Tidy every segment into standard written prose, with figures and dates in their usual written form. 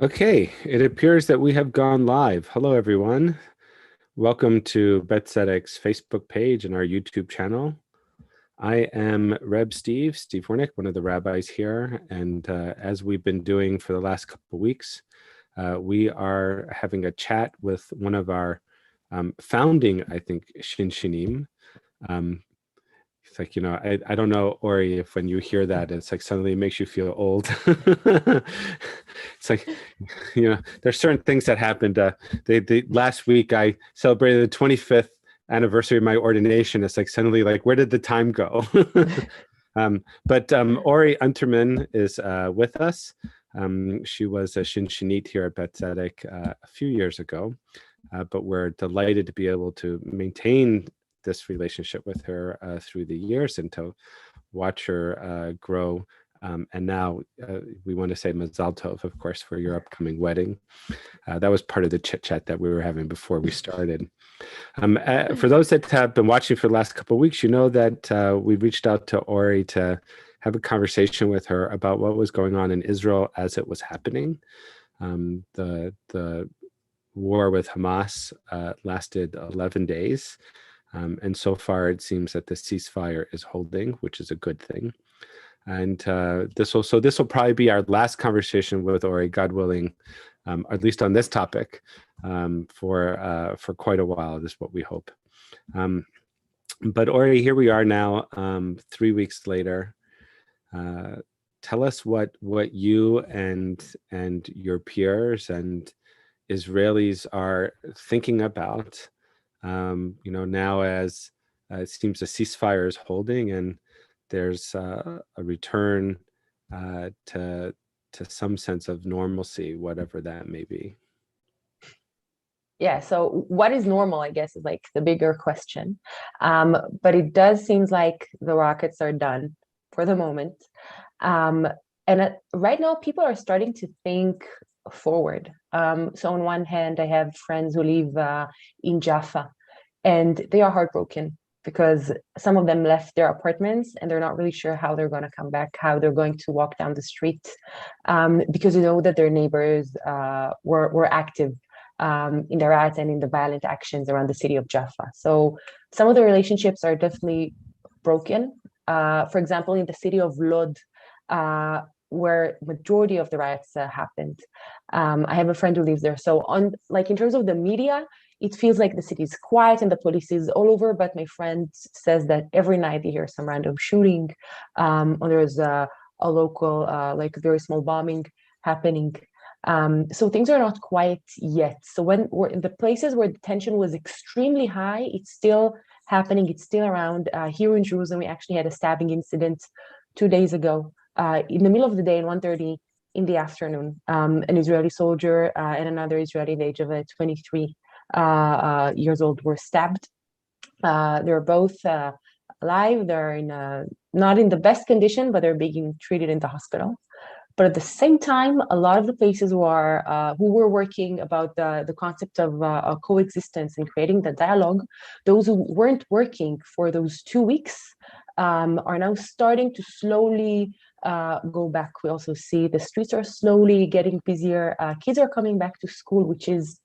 Okay, it appears that we have gone live. Hello, everyone. Welcome to Betzedek's Facebook page and our YouTube channel. I am Reb Steve, Steve Wernick, one of the rabbis here. And as we've been doing for the last couple of weeks, we are having a chat with one of our founding, I think, shinshinim. It's like, I don't know, Ori, if when you hear that, it's like suddenly it makes you feel old. It's like, there's certain things that happened. Last week, I celebrated the 25th anniversary of my ordination. It's like suddenly, like, where did the time go? But Ori Unterman is with us. She was a shinshinit here at Betzedek a few years ago, but we're delighted to be able to maintain this relationship with her through the years and to watch her grow. And now we want to say Mazal Tov, of course, for your upcoming wedding. That was part of the chit chat that we were having before we started. For those that have been watching for the last couple of weeks, you know that we reached out to Ori to have a conversation with her about what was going on in Israel as it was happening. The war with Hamas lasted 11 days. And so far, it seems that the ceasefire is holding, which is a good thing. And this will probably be our last conversation with Ori, God willing, at least on this topic, for quite a while. This is what we hope. But Ori, here we are now, 3 weeks later. Tell us what you and your peers and Israelis are thinking about. Now as it seems the ceasefire is holding and there's a return to some sense of normalcy, whatever that may be. Yeah, so what is normal, I guess, is like the bigger question. But it does seem like the rockets are done for the moment. Right now, people are starting to think forward. So on one hand, I have friends who live in Jaffa, and they are heartbroken because some of them left their apartments and they're not really sure how they're going to come back, how they're going to walk down the street, because you know that their neighbors were active in the riots and in the violent actions around the city of Jaffa. So some of the relationships are definitely broken. For example, in the city of Lod, where majority of the riots happened. I have a friend who lives there. So in terms of the media, it feels like the city is quiet and the police is all over, but my friend says that every night they hear some random shooting, or there's a local, very small bombing happening. So things are not quiet yet. So when we're in the places where the tension was extremely high, it's still happening. It's still around. Here in Jerusalem, we actually had a stabbing incident 2 days ago. In the middle of the day, at 1:30 in the afternoon, an Israeli soldier and another Israeli the age of 23 years old were stabbed. They're both alive. They're not in the best condition, but they're being treated in the hospital. But at the same time, a lot of the places who were working about the concept of coexistence and creating the dialogue, those who weren't working for those 2 weeks are now starting to slowly go back. We also see the streets are slowly getting busier. Kids are coming back to school, which is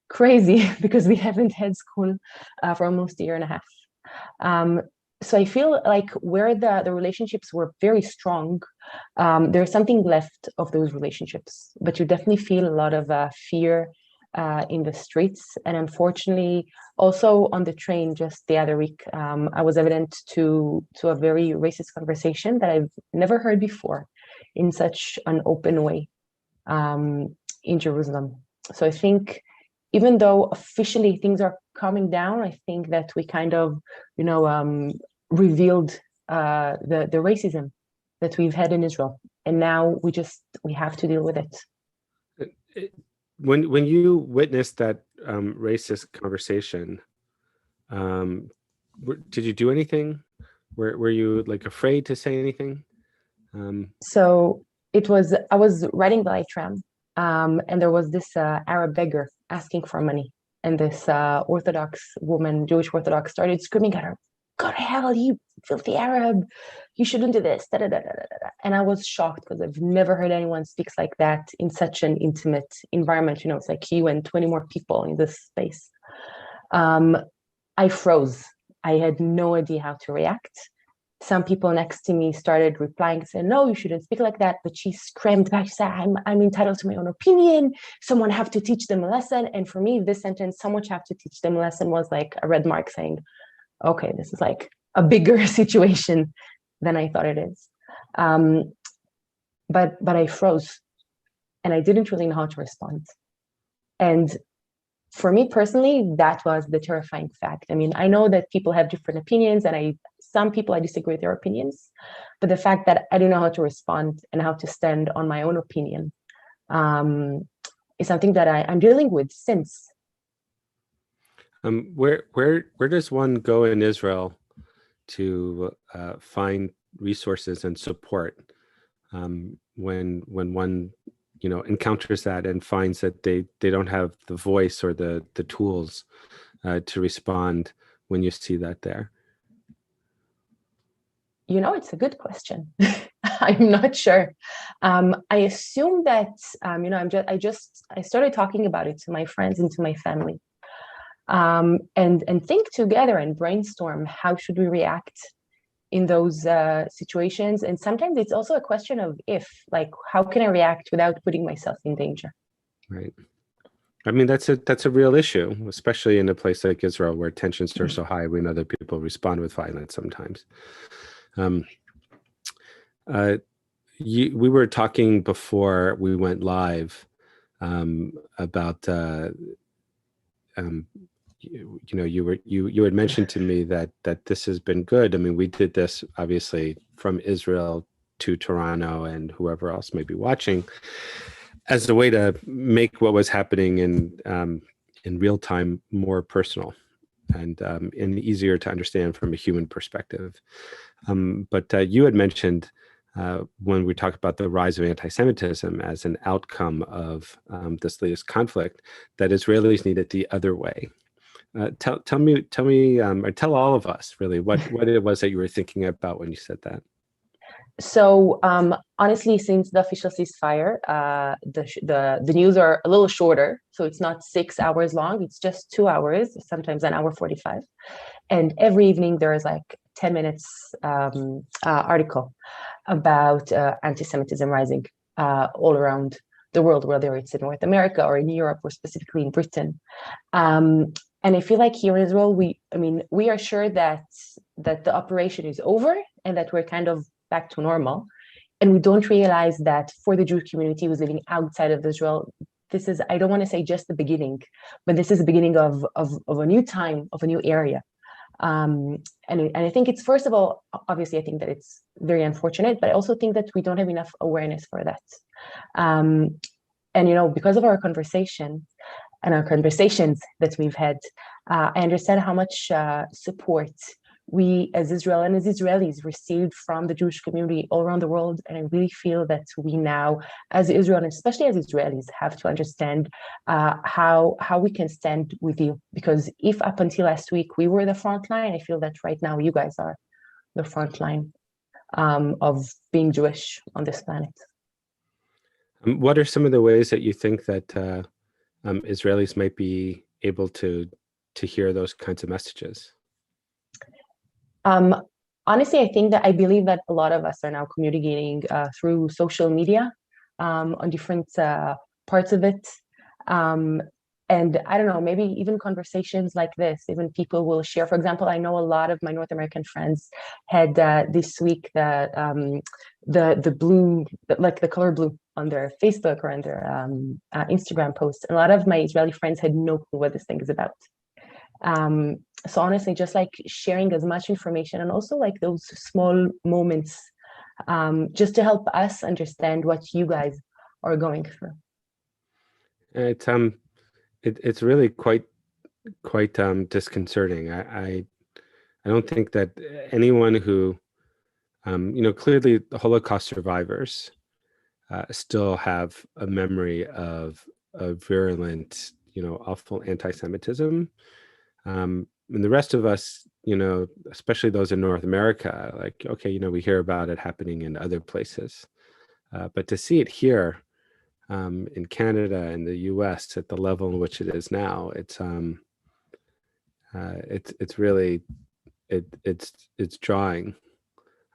crazy because we haven't had school for almost a year and a half. So I feel like where the relationships were very strong, there's something left of those relationships, but you definitely feel a lot of fear in the streets. And unfortunately, also on the train just the other week, I was evident to a very racist conversation that I've never heard before in such an open way in Jerusalem. So I think even though officially things are calming down, I think that we kind of, revealed the racism that we've had in Israel, and now we have to deal with it. When you witnessed that racist conversation, did you do anything? Were you like afraid to say anything? So I was riding the light tram, and there was this Arab beggar asking for money, and this Orthodox woman, Jewish Orthodox, started screaming at her, "God hell, you filthy Arab, you shouldn't do this." Da, da, da, da, da, da. And I was shocked because I've never heard anyone speaks like that in such an intimate environment. It's like you and 20 more people in this space. I froze. I had no idea how to react. Some people next to me started replying and said, "No, you shouldn't speak like that." But she screamed back, she said, I'm entitled to my own opinion. Someone have to teach them a lesson. And for me, this sentence, "someone have to teach them a lesson," was like a red mark saying, okay, this is like a bigger situation than I thought it is. But I froze and I didn't really know how to respond. And for me personally, that was the terrifying fact. I mean, I know that people have different opinions, and some people I disagree with their opinions, but the fact that I don't know how to respond and how to stand on my own opinion is something that I'm dealing with since. Where does one go in Israel to find resources and support when one encounters that and finds that they don't have the voice or the tools to respond when you see that there? It's a good question. I'm not sure. I assume that I started talking about it to my friends and to my family, and think together and brainstorm how should we react in those situations. And sometimes it's also a question of like, how can I react without putting myself in danger? Right. I mean, that's a real issue, especially in a place like Israel where tensions are so high. We know that people respond with violence sometimes. We were talking before we went live about you had mentioned to me that this has been good. I mean, we did this obviously from Israel to Toronto and whoever else may be watching, as a way to make what was happening in real time more personal and easier to understand from a human perspective. But you had mentioned when we talked about the rise of anti-Semitism as an outcome of this latest conflict, that Israelis need it the other way. Tell me, or tell all of us really what it was that you were thinking about when you said that. So honestly, since the official ceasefire, the news are a little shorter. So it's not 6 hours long. It's just 2 hours, sometimes an hour 45. And every evening there is like 10 minutes article about anti-Semitism rising all around the world, whether it's in North America or in Europe or specifically in Britain. And I feel like here in Israel, we are sure that the operation is over and that we're kind of back to normal. And we don't realize that for the Jewish community who's living outside of Israel, this is, I don't want to say just the beginning, but this is the beginning of a new time, of a new era. And I think it's, first of all, obviously, I think that it's very unfortunate, but I also think that we don't have enough awareness for that. And, because of our conversation and our conversations that we've had, I understand how much support we as Israel and as Israelis received from the Jewish community all around the world. And I really feel that we now, as Israel, and especially as Israelis, have to understand how we can stand with you. Because if up until last week we were the front line, I feel that right now you guys are the front line of being Jewish on this planet. What are some of the ways that you think that Israelis might be able to hear those kinds of messages? Honestly, I believe that a lot of us are now communicating through social media on different parts of it. And I don't know, maybe even conversations like this, even people will share. For example, I know a lot of my North American friends had this week the blue, like the color blue on their Facebook or on their Instagram posts. A lot of my Israeli friends had no clue what this thing is about. So honestly, just like sharing as much information and also like those small moments, just to help us understand what you guys are going through. It's really quite disconcerting. I don't think that anyone who clearly the Holocaust survivors still have a memory of a virulent, awful anti-Semitism. and the rest of us, especially those in North America, like, okay, we hear about it happening in other places. But to see it here in Canada and the US at the level in which it is now, it's really, it's drawing.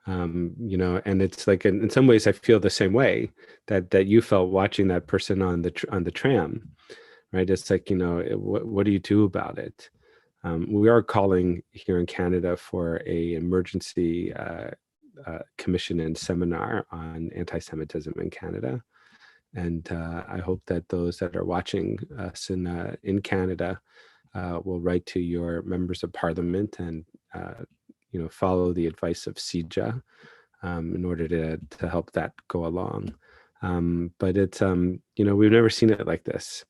And it's like in some ways I feel the same way that you felt watching that person on the tram, right? It's like, what do you do about it? We are calling here in Canada for a emergency commission and seminar on anti-Semitism in Canada. And I hope that those that are watching us in Canada will write to your members of parliament and follow the advice of CIJA in order to help that go along. But it's we've never seen it like this.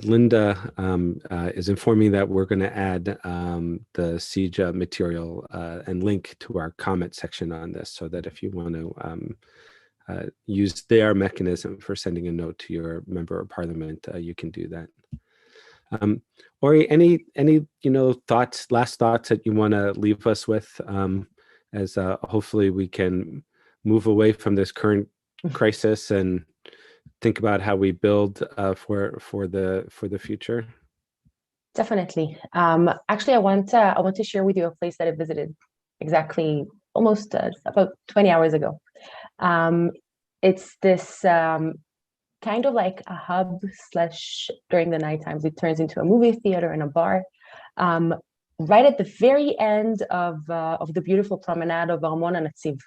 Linda is informing that we're going to add the CIJA material and link to our comment section on this, so that if you want to use their mechanism for sending a note to your member of parliament, you can do that. Ori, any last thoughts that you want to leave us with, as hopefully we can move away from this current crisis and think about how we build for the future? Definitely. Actually, I want to share with you a place that I visited exactly almost about 20 hours ago. It's this kind of like a hub / during the night times it turns into a movie theater and a bar, right at the very end of the beautiful promenade of Armon and Atziv,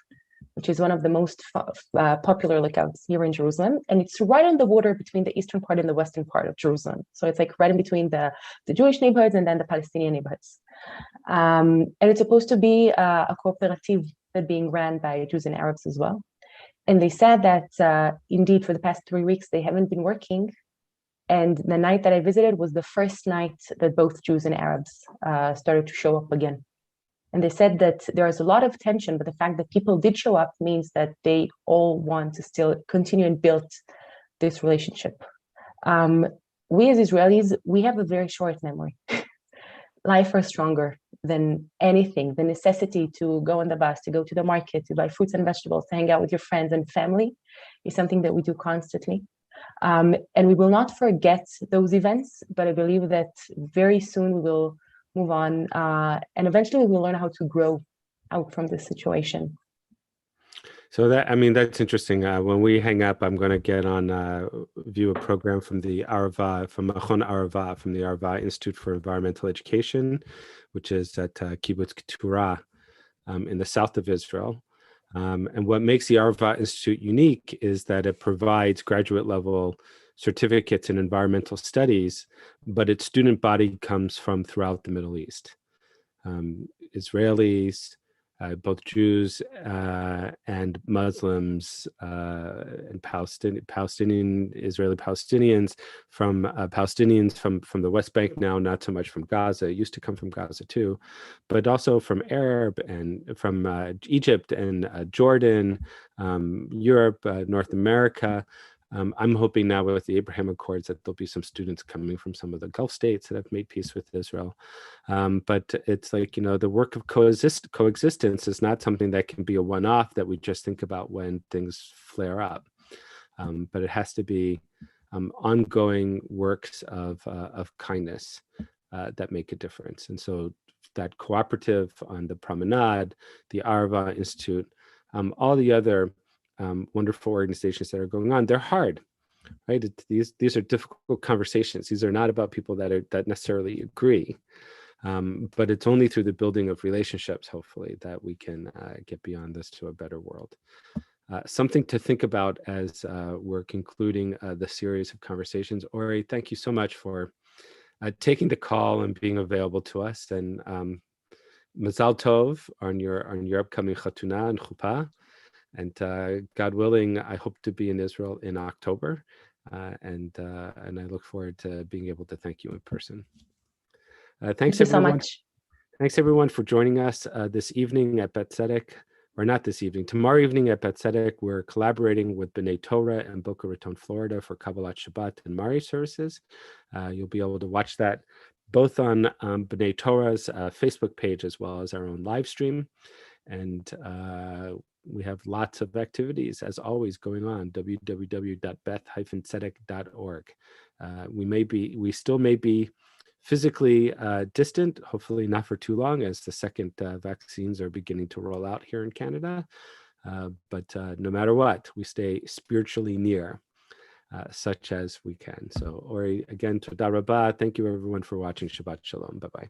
which is one of the most popular lookouts here in Jerusalem. And it's right on the border between the eastern part and the western part of Jerusalem. So it's like right in between the Jewish neighborhoods and then the Palestinian neighborhoods. And it's supposed to be a cooperative that being ran by Jews and Arabs as well. And they said that indeed for the past 3 weeks, they haven't been working. And the night that I visited was the first night that both Jews and Arabs started to show up again. And they said that there is a lot of tension, but the fact that people did show up means that they all want to still continue and build this relationship. We as Israelis, we have a very short memory. Life are stronger than anything. The necessity to go on the bus, to go to the market, to buy fruits and vegetables, to hang out with your friends and family is something that we do constantly. And we will not forget those events, but I believe that very soon we will move on, and eventually we will learn how to grow out from this situation. So that's interesting. When we hang up, I'm going to get on view a program from the Arava, from Machon Arava, from the Arava Institute for Environmental Education, which is at Kibbutz Keturah in the south of Israel. And what makes the Arava Institute unique is that it provides graduate level certificates in environmental studies, but its student body comes from throughout the Middle East. Israelis, both Jews and Muslims, and Palestinian Israeli Palestinians, from Palestinians from the West Bank now, not so much from Gaza. It used to come from Gaza too, but also from Arab and from Egypt and Jordan, Europe, North America. I'm hoping now with the Abraham Accords that there'll be some students coming from some of the Gulf states that have made peace with Israel. But it's like, the work of coexistence is not something that can be a one-off that we just think about when things flare up. But it has to be ongoing works of kindness that make a difference. And so that cooperative on the promenade, the Arava Institute, all the other wonderful organizations that are going on, they're hard, right? These are difficult conversations. These are not about people that necessarily agree, but it's only through the building of relationships, hopefully, that we can get beyond this to a better world. Something to think about as we're concluding the series of conversations. Ori, thank you so much for taking the call and being available to us. And Mazal Tov on your upcoming Chatuna and Chuppah. And God willing, I hope to be in Israel in October, and I look forward to being able to thank you in person. Thanks Thank you everyone. So much. Thanks everyone for joining us this evening at Bet Tzedek. or not this evening, tomorrow evening at Bet Tzedek, we're collaborating with B'nai Torah in Boca Raton, Florida for Kabbalat Shabbat and Mari services. You'll be able to watch that both on B'nai Torah's Facebook page as well as our own live stream. And we have lots of activities, as always, going on, www.beth-tzedek.org. We still may be physically distant, hopefully not for too long, as the second vaccines are beginning to roll out here in Canada. But no matter what, we stay spiritually near, such as we can. So, Ori, again, toda rabah. Thank you, everyone, for watching. Shabbat shalom. Bye-bye.